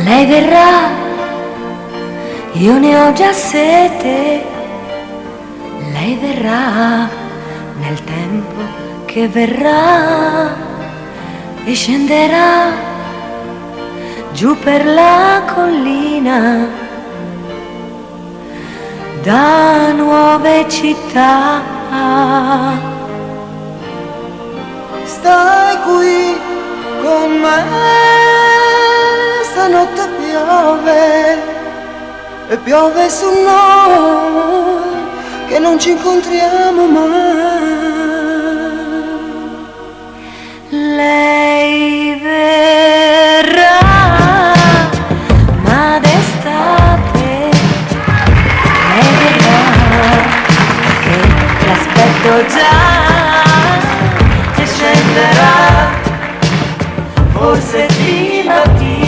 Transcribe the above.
Lei verrà, io ne ho già sete. Lei verrà nel tempo che verrà e scenderà giù per la collina da nuove città. Stai qui con me, stanotte piove e piove su noi che non ci incontriamo mai. Lei verrà, ma d'estate. Lei verrà, che l'aspetto già, e scenderà, forse di mattina.